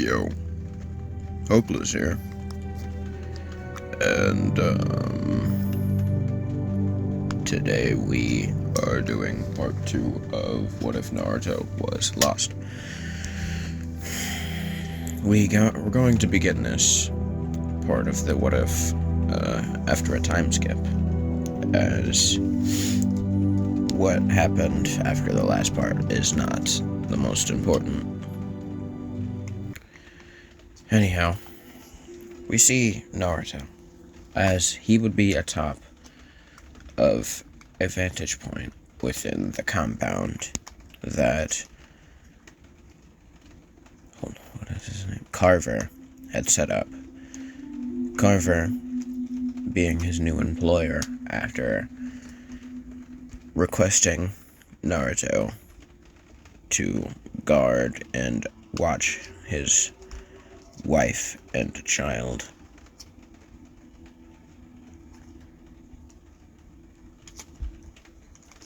Yo, Hopeless here. And, today we are doing part 2 of What If Naruto Was Lost. We're going to begin this part of the What If, after a time skip, as what happened after the last part is not the most important. Anyhow, we see Naruto as he would be atop of a vantage point within the compound that, what is his name? Carver had set up. Carver being his new employer after requesting Naruto to guard and watch his wife and child.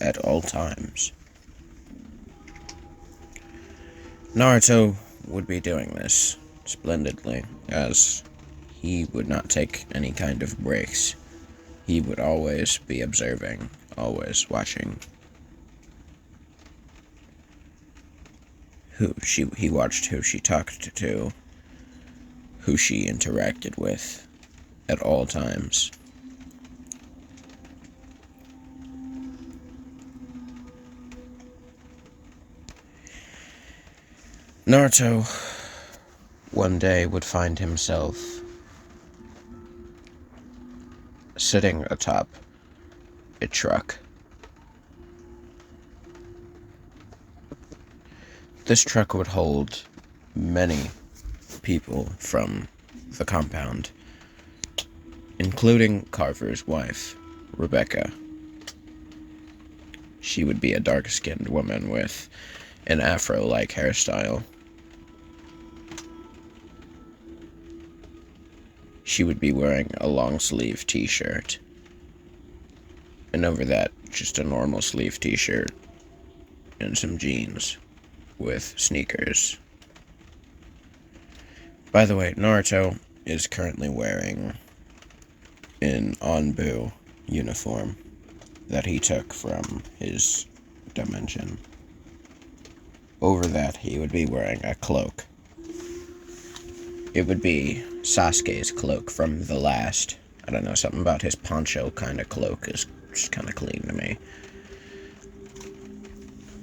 At all times. Naruto would be doing this splendidly, as he would not take any kind of breaks. He would always be observing, always watching. He watched who she talked to, who she interacted with at all times. Naruto one day would find himself sitting atop a truck. This truck would hold many people from the compound, including Carver's wife, Rebecca. She would be a dark-skinned woman with an afro-like hairstyle. She would be wearing a long-sleeve t-shirt, and over that, just a normal sleeve t-shirt and some jeans with sneakers. By the way, Naruto is currently wearing an Anbu uniform that he took from his dimension. Over that, he would be wearing a cloak. It would be Sasuke's cloak from the last. I don't know, something about his poncho kind of cloak is just kind of clean to me.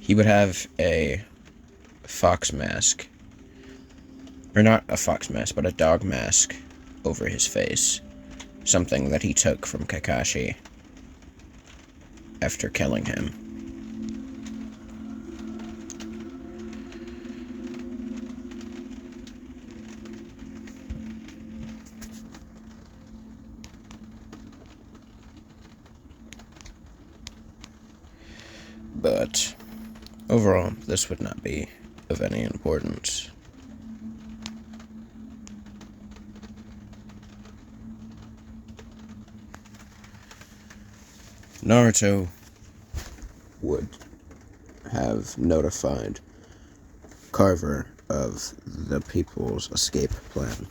He would have a fox mask. Or not a fox mask, but a dog mask over his face. Something that he took from Kakashi after killing him. But overall, this would not be of any importance. Naruto would have notified Carver of the people's escape plan,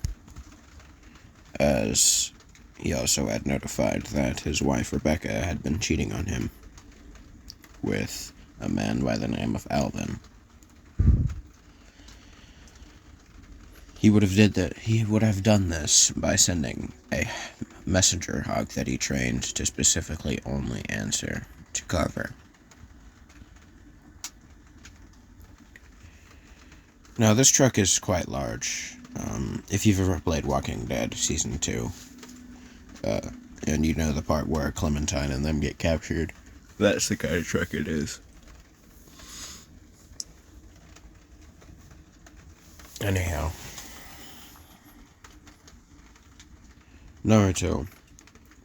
as he also had notified that his wife Rebecca had been cheating on him with a man by the name of Alvin. He would have done this by sending a messenger hog that he trained to specifically only answer to Carver. Now, this truck is quite large. If you've ever played Walking Dead Season 2, and you know the part where Clementine and them get captured, that's the kind of truck it is. Anyhow, Naruto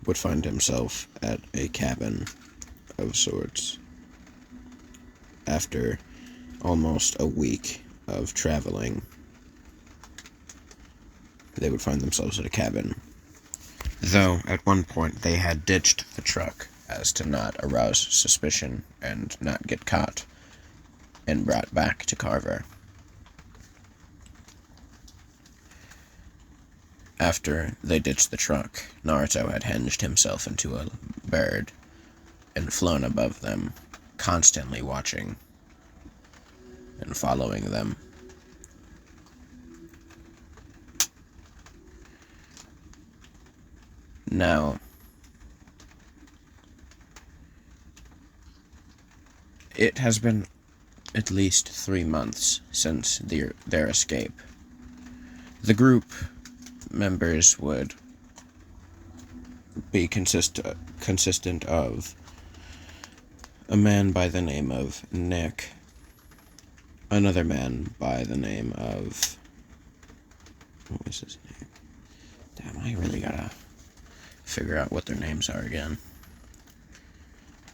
would find himself at a cabin of sorts after almost a week of traveling. They would find themselves at a cabin, though at one point they had ditched the truck as to not arouse suspicion and not get caught and brought back to Carver. After they ditched the truck, Naruto had hinged himself into a bird and flown above them, constantly watching and following them. Now, it has been at least 3 months since their escape. The group members would be consistent of a man by the name of Nick, another man by the name of... what was his name? Damn, I really gotta figure out what their names are again.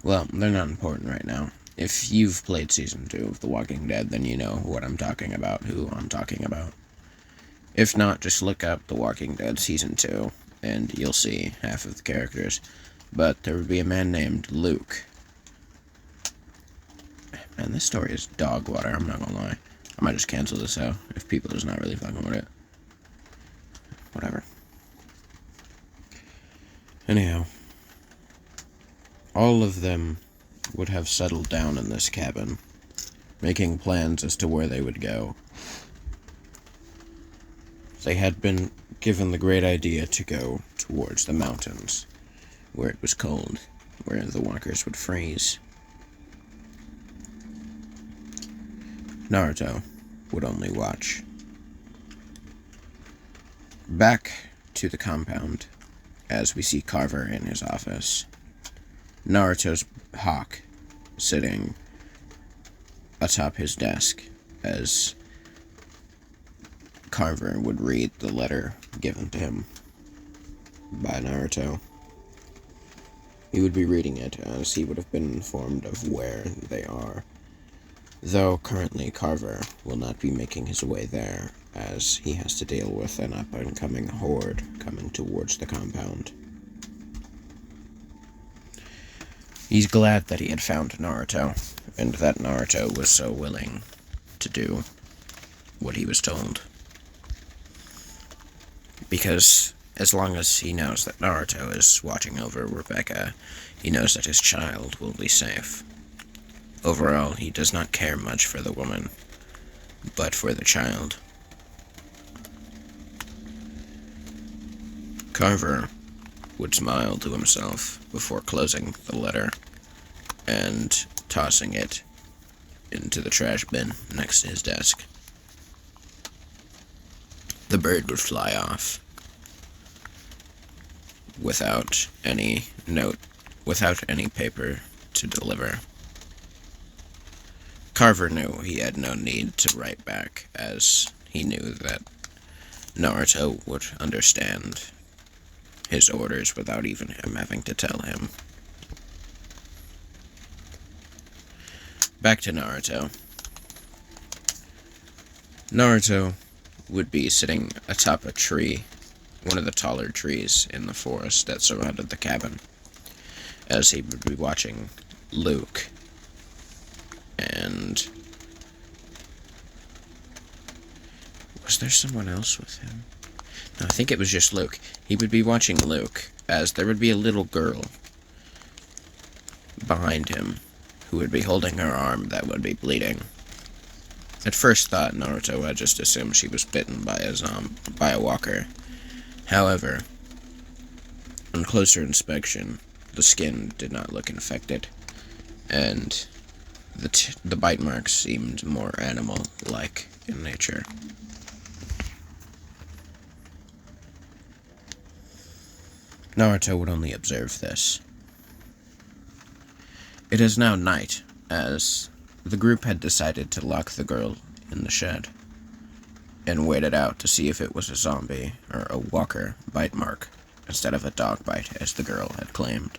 Well, they're not important right now. If you've played Season 2 of The Walking Dead, then you know what I'm talking about, who I'm talking about. If not, just look up The Walking Dead Season 2, and you'll see half of the characters. But there would be a man named Luke. Man, this story is dog water, I'm not gonna lie. I might just cancel this out if people are just not really fucking with it. Whatever. Anyhow, all of them would have settled down in this cabin, making plans as to where they would go. They had been given the great idea to go towards the mountains, where it was cold, where the walkers would freeze. Naruto would only watch. Back to the compound, as we see Carver in his office. Naruto's hawk sitting atop his desk as Carver would read the letter given to him by Naruto. He would be reading it as he would have been informed of where they are, though currently Carver will not be making his way there as he has to deal with an up-and-coming horde coming towards the compound. He's glad that he had found Naruto, and that Naruto was so willing to do what he was told. Because as long as he knows that Naruto is watching over Rebecca, he knows that his child will be safe. Overall, he does not care much for the woman, but for the child. Carver would smile to himself before closing the letter and tossing it into the trash bin next to his desk. The bird would fly off without any note, without any paper to deliver. Carver knew he had no need to write back, as he knew that Naruto would understand his orders without even him having to tell him. Back to Naruto. Naruto would be sitting atop a tree, one of the taller trees in the forest that surrounded the cabin, as he would be watching Luke and... was there someone else with him? No, I think it was just Luke. He would be watching Luke, as there would be a little girl behind him who would be holding her arm that would be bleeding. At first thought, Naruto had just assumed she was bitten by a walker. However, on closer inspection, the skin did not look infected, and the bite marks seemed more animal-like in nature. Naruto would only observe this. It is now night, as the group had decided to lock the girl in the shed, and waited out to see if it was a zombie or a walker bite mark, instead of a dog bite, as the girl had claimed.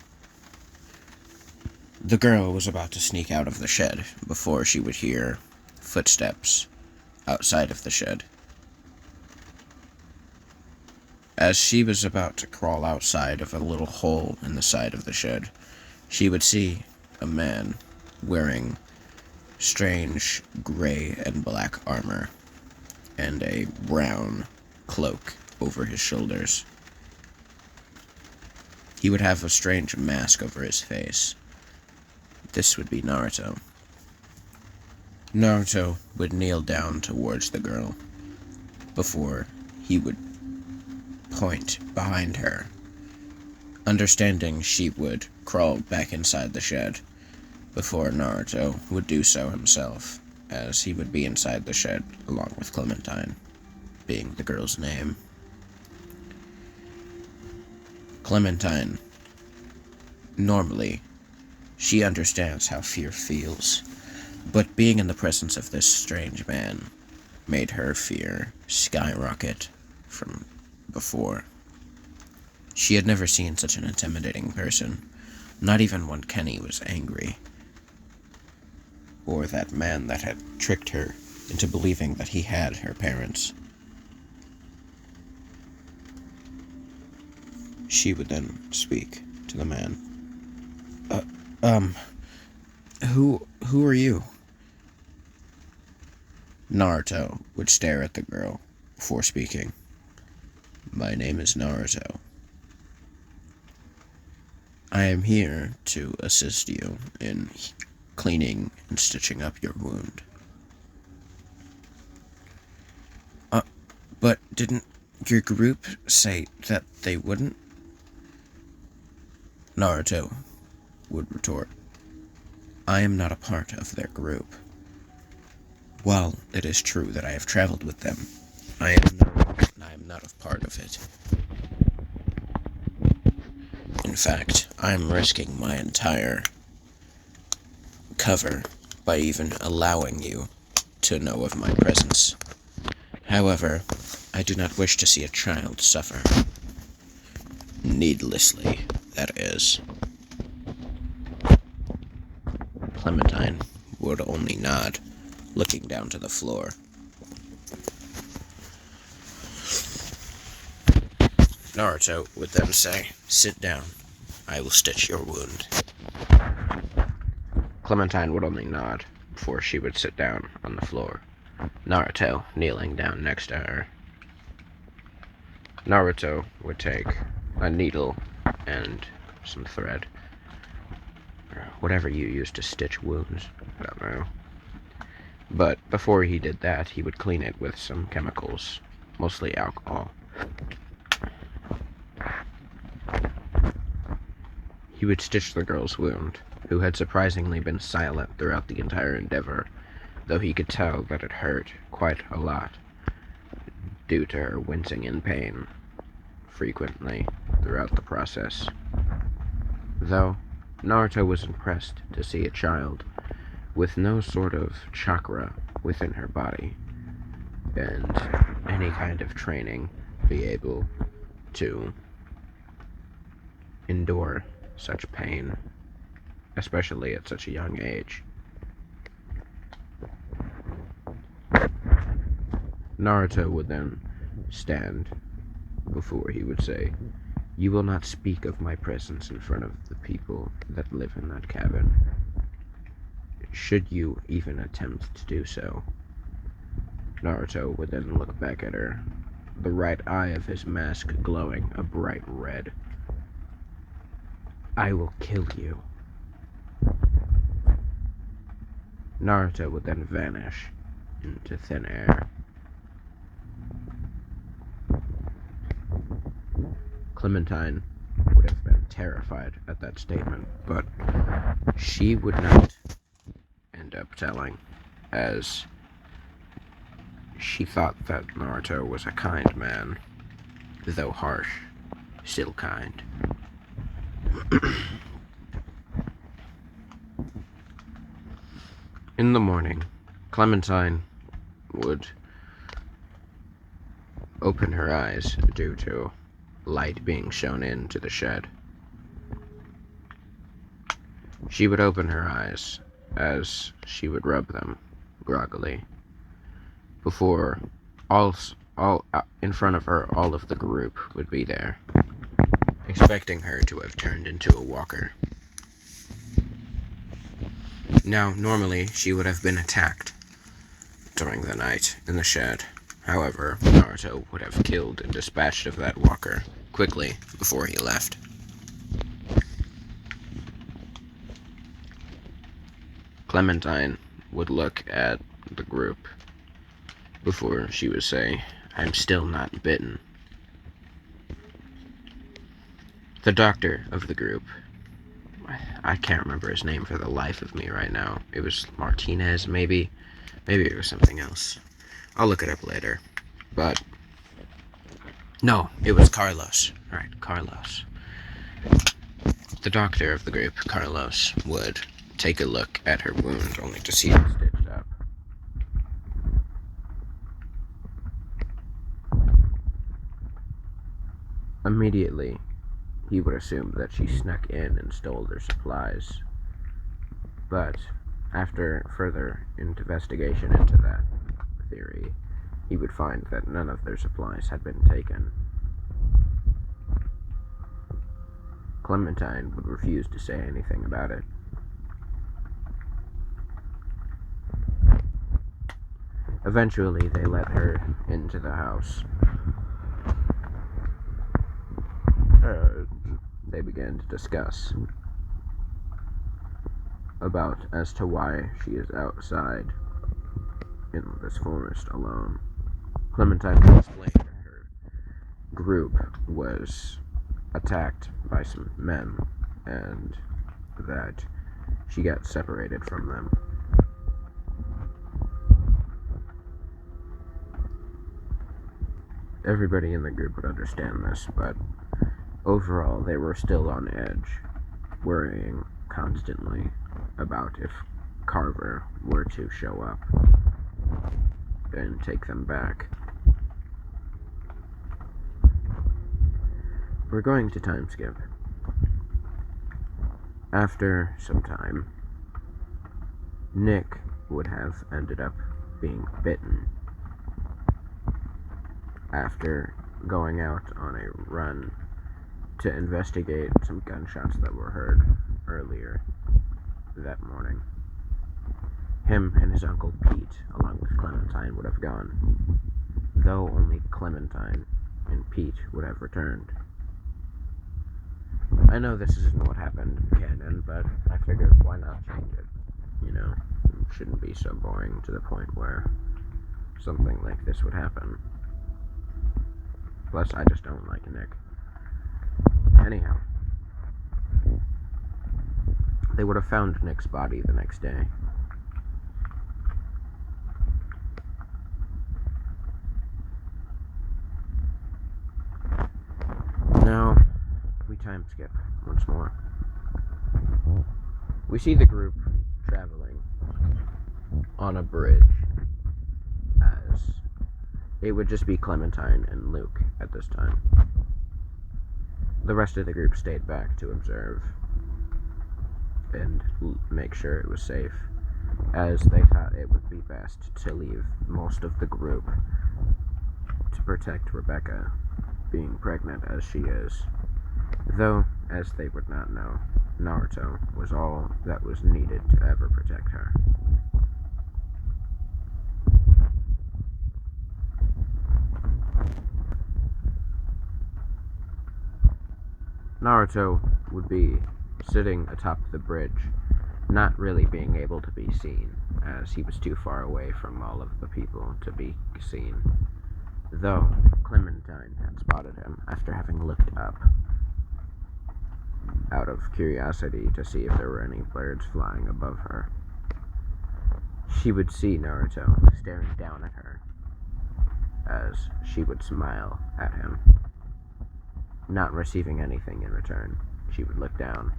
The girl was about to sneak out of the shed before she would hear footsteps outside of the shed. As she was about to crawl outside of a little hole in the side of the shed, she would see a man wearing strange gray and black armor and a brown cloak over his shoulders. He would have a strange mask over his face. This would be Naruto. Naruto would kneel down towards the girl before he would point behind her, understanding she would crawl back inside the shed before Naruto would do so himself, as he would be inside the shed along with Clementine, being the girl's name. Clementine, normally, she understands how fear feels, but being in the presence of this strange man made her fear skyrocket from before. She had never seen such an intimidating person, not even when Kenny was angry, or that man that had tricked her into believing that he had her parents. She would then speak to the man. Who are you? Naruto would stare at the girl before speaking. My name is Naruto. I am here to assist you in cleaning and stitching up your wound. But didn't your group say that they wouldn't? Naruto would retort. I am not a part of their group. While it is true that I have traveled with them, I am not a part of it. In fact, I am risking my entire cover by even allowing you to know of my presence. However, I do not wish to see a child suffer. Needlessly, that is. Clementine would only nod, looking down to the floor. Naruto would then say, sit down. I will stitch your wound. Clementine would only nod before she would sit down on the floor, Naruto kneeling down next to her. Naruto would take a needle and some thread, or whatever you use to stitch wounds, I don't know. But before he did that, he would clean it with some chemicals, mostly alcohol. He would stitch the girl's wound, who had surprisingly been silent throughout the entire endeavor, though he could tell that it hurt quite a lot, due to her wincing in pain frequently throughout the process. Though Naruto was impressed to see a child with no sort of chakra within her body, and any kind of training be able to endure such pain, especially at such a young age. Naruto would then stand before he would say, "You will not speak of my presence in front of the people that live in that cabin. Should you even attempt to do so." Naruto would then look back at her, the right eye of his mask glowing a bright red. "I will kill you." Naruto would then vanish into thin air. Clementine would have been terrified at that statement, but she would not end up telling, as she thought that Naruto was a kind man, though harsh, still kind. In the morning, Clementine would open her eyes due to light being shown into the shed. She would open her eyes as she would rub them groggily. Before all in front of her, all of the group would be there, expecting her to have turned into a walker. Now, normally, she would have been attacked during the night in the shed However, Naruto would have killed and dispatched of that walker quickly before he left. Clementine would look at the group before she would say, "I'm still not bitten." The doctor of the group, I can't remember his name for the life of me right now. It was Martinez, maybe? Maybe it was something else. I'll look it up later. But, no, it was Carlos. Alright, Carlos. The doctor of the group, Carlos, would take a look at her wound only to see it stitched up. Immediately, he would assume that she snuck in and stole their supplies. But after further investigation into that theory, he would find that none of their supplies had been taken. Clementine would refuse to say anything about it. Eventually, they let her into the house. They began to discuss about as to why she is outside in this forest alone. Clementine would explain that her group was attacked by some men and that she got separated from them. Everybody in the group would understand this, but overall they were still on edge, worrying constantly about if Carver were to show up and take them back. We're going to time skip. After some time, Nick would have ended up being bitten after going out on a run to investigate some gunshots that were heard earlier that morning. Him and his Uncle Pete, along with Clementine, would have gone, though only Clementine and Pete would have returned. I know this isn't what happened in canon, but I figured why not change it? You know, it shouldn't be so boring to the point where something like this would happen. Plus, I just don't like Nick. Anyhow, they would have found Nick's body the next day. Now, we time skip once more. We see the group traveling on a bridge, as it would just be Clementine and Luke at this time. The rest of the group stayed back to observe and make sure it was safe, as they thought it would be best to leave most of the group to protect Rebecca, being pregnant as she is. Though, as they would not know, Naruto was all that was needed to ever protect her. Naruto would be sitting atop the bridge, not really being able to be seen, as he was too far away from all of the people to be seen, though Clementine had spotted him after having looked up out of curiosity to see if there were any birds flying above her. She would see Naruto staring down at her, as she would smile at him. Not receiving anything in return, she would look down,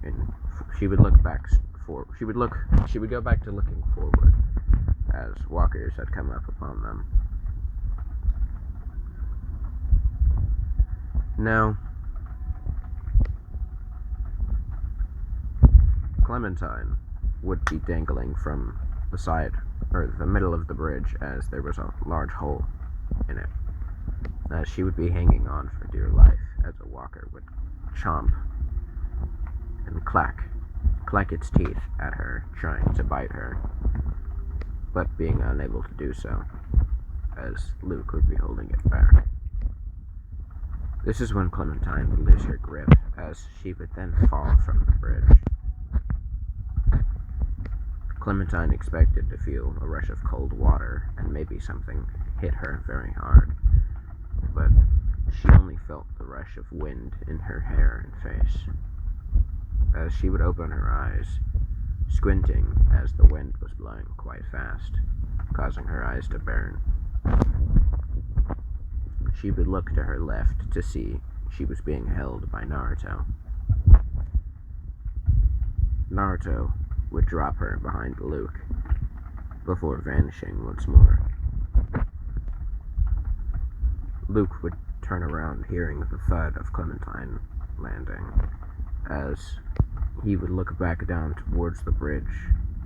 and she would look back for. She would go back to looking forward, as walkers had come up upon them. Now, Clementine would be dangling from the side, or the middle of the bridge, as there was a large hole in it. She would be hanging on for dear life, as a walker would chomp and clack its teeth at her, trying to bite her, but being unable to do so. as Luke would be holding it back. This is when Clementine would lose her grip, as she would then fall from the bridge. Clementine expected to feel a rush of cold water, and maybe something hit her very hard, but she only felt the rush of wind in her hair and face. As she would open her eyes, squinting as the wind was blowing quite fast, causing her eyes to burn. She would look to her left to see she was being held by Naruto. Naruto would drop her behind Luke before vanishing once more. Luke would turn around hearing the thud of Clementine landing, as he would look back down towards the bridge,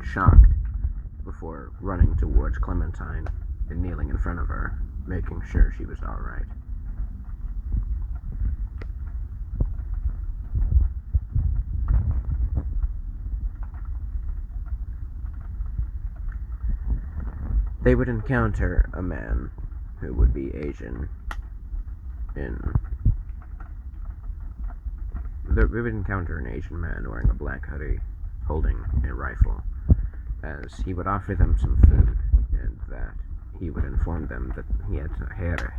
shocked, before running towards Clementine and kneeling in front of her, making sure she was alright. They would encounter a man who would be Asian we would encounter an Asian man wearing a black hoodie, holding a rifle, as he would offer them some food, and that he would inform them that he had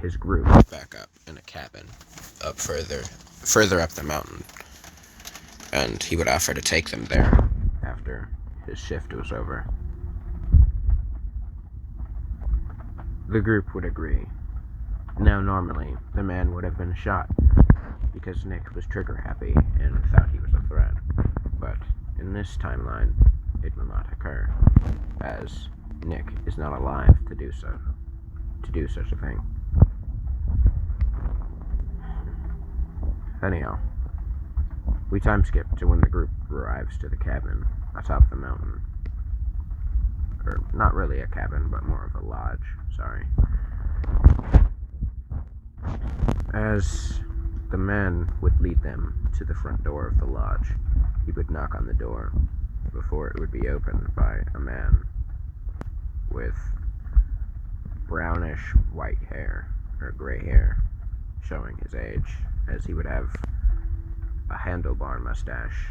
his group back up in a cabin up further up the mountain, and he would offer to take them there after his shift was over. The group would agree. Now, normally, the man would have been shot because Nick was trigger happy and thought he was a threat, but in this timeline, it will not occur, as Nick is not alive to do such a thing. Anyhow, we time skip to when the group arrives to the cabin atop the mountain. Or, not really a cabin, but more of a lodge, sorry. As the man would lead them to the front door of the lodge, he would knock on the door before it would be opened by a man with brownish white hair, or gray hair, showing his age, as he would have a handlebar mustache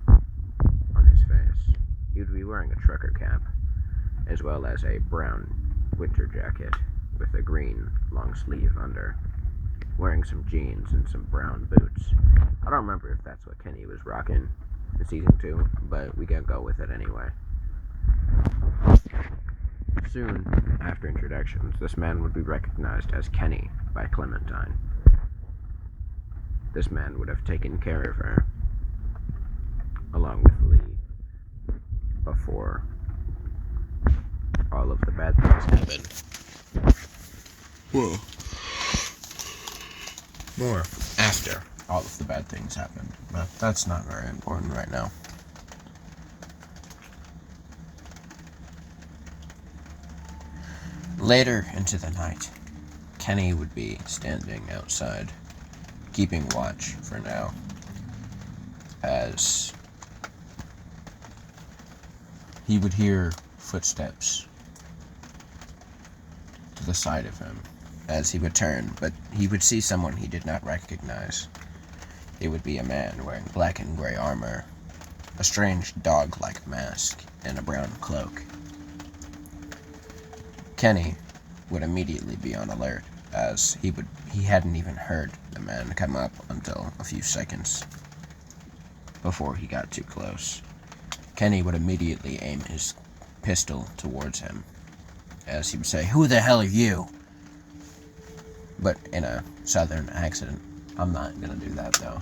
on his face. He would be wearing a trucker cap, as well as a brown winter jacket with a green long sleeve under, wearing some jeans and some brown boots. I don't remember if that's what Kenny was rocking in Season 2, but we can go with it anyway. Soon after introductions, this man would be recognized as Kenny by Clementine. This man would have taken care of her, along with Lee, before all of the bad things happened. Whoa. More after all of the bad things happened, but that's not very important right now. Later into the night, Kenny would be standing outside, keeping watch for now, as he would hear footsteps to the side of him. As he would turn, but he would see someone he did not recognize. It would be a man wearing black and gray armor, a strange dog-like mask, and a brown cloak. Kenny would immediately be on alert, as he hadn't even heard the man come up until a few seconds before he got too close. Kenny would immediately aim his pistol towards him, as he would say, "Who the hell are you?" But in a southern accent. I'm not gonna do that, though.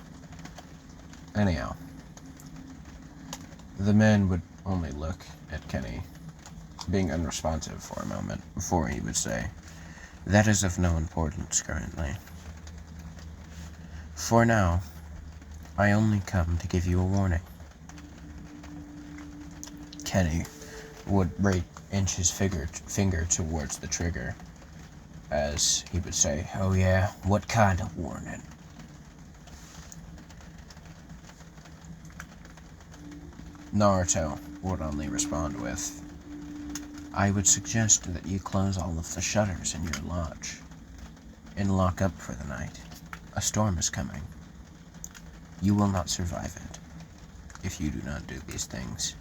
Anyhow, the man would only look at Kenny, being unresponsive for a moment, before he would say, "That is of no importance currently. For now, I only come to give you a warning." Kenny would inch his finger towards the trigger, as he would say, "Oh yeah, what kind of warning?" Naruto would only respond with, I would suggest that you close all of the shutters in your lodge and lock up for the night. A storm is coming. You will not survive it if you do not do these things.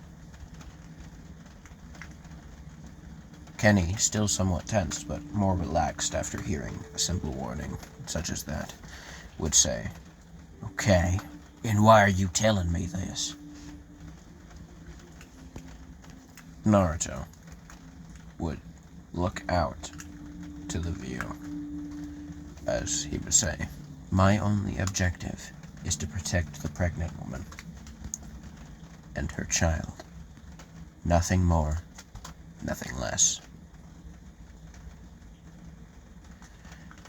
Kenny, still somewhat tense but more relaxed after hearing a simple warning such as that, would say, "Okay, and why are you telling me this?" Naruto would look out to the view as he would say, "My only objective is to protect the pregnant woman and her child. Nothing more, nothing less."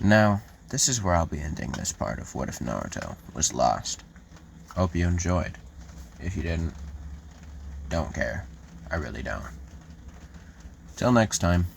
Now, this is where I'll be ending this part of What If Naruto Was Lost. Hope you enjoyed. If you didn't, don't care. I really don't. Till next time.